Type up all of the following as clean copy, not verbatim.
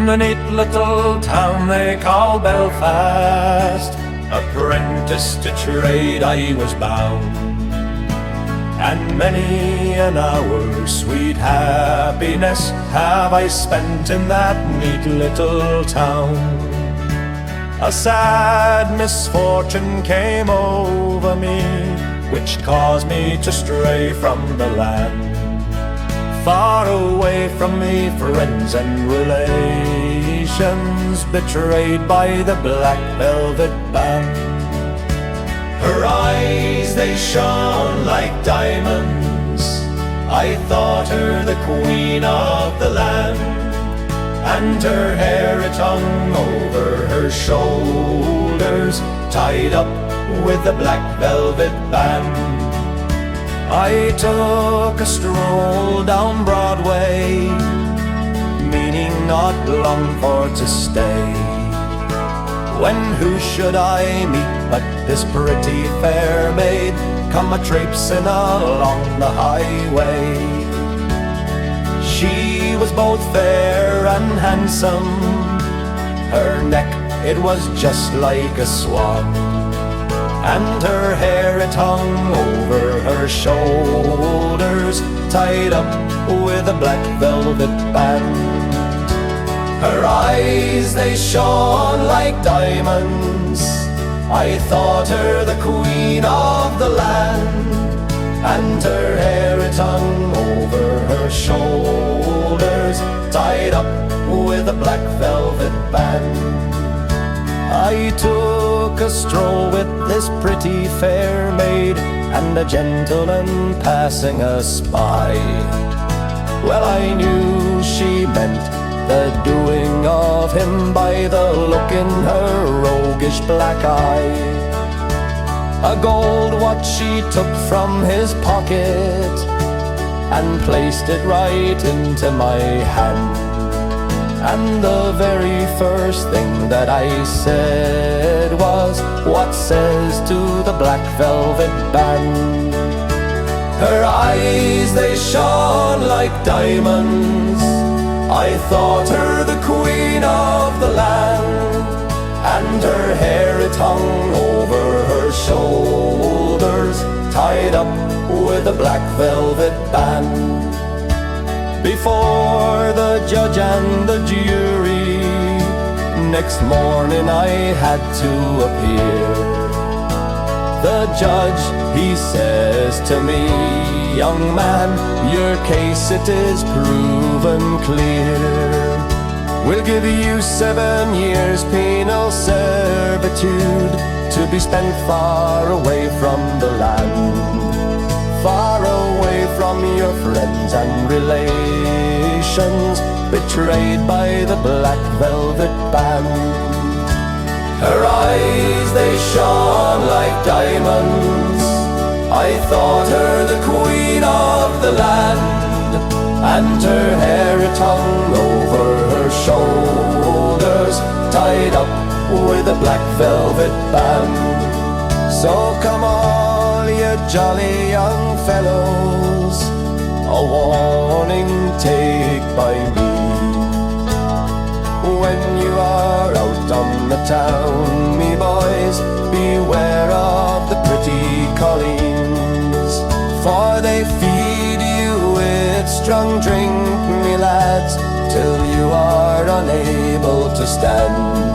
a neat little town they call Belfast, apprentice to trade I was bound, and many an hour sweet happiness have I spent in that neat little town. A sad misfortune came over me, which caused me to stray from the land, far away from me friends and relations, betrayed by the black velvet band. Her eyes, they shone like diamonds, I thought her the queen of the land, and her hair it hung over her shoulders, tied up with a black velvet band. I took a stroll down Broadway, meaning not long for to stay, when who should I meet but this pretty fair maid, come a-traipsing along the highway. She was both fair and handsome, her neck it was just like a swan, and her hair it hung over her shoulders, tied up with a black velvet band. Her eyes, they shone like diamonds, I thought her the queen of the land, and her hair it hung over her shoulders, tied up with a black velvet band. I took a stroll with this pretty fair maid, and a gentleman passing us by. Well, I knew she meant the doing of him by the look in her roguish black eye. A gold watch she took from his pocket, and placed it right into my hand, and the very first thing that I said was, what says to the black velvet band? Her eyes, they shone like diamonds, I thought her the queen of the land, and her hair it hung over her shoulders, tied up with a black velvet band. Before the judge and the jury, next morning I had to appear. The judge, he says to me, young man, your case it is proven clear. We'll give you 7 years penal servitude, to be spent far away from the land, far away from your friends and relations, betrayed by the black velvet band. Her eyes, they shone like diamonds, I thought her the queen of the land, and her hair it hung over her shoulders, tied up with a black velvet band. So come all you jolly young fellows, a warning take by me. When you are out on the town, me boys, beware of the pretty colleens, for they feed you with strong drink, me lads, till you are unable to stand.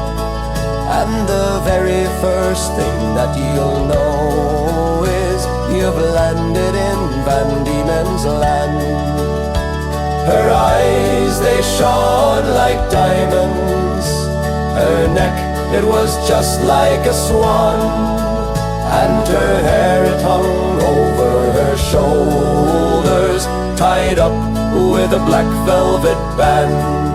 And the very first thing that you'll know is you've landed in Van Diemen's land. Her eyes, they shone like diamonds, her neck, it was just like a swan, and her hair it hung over her shoulders, tied up with a black velvet band.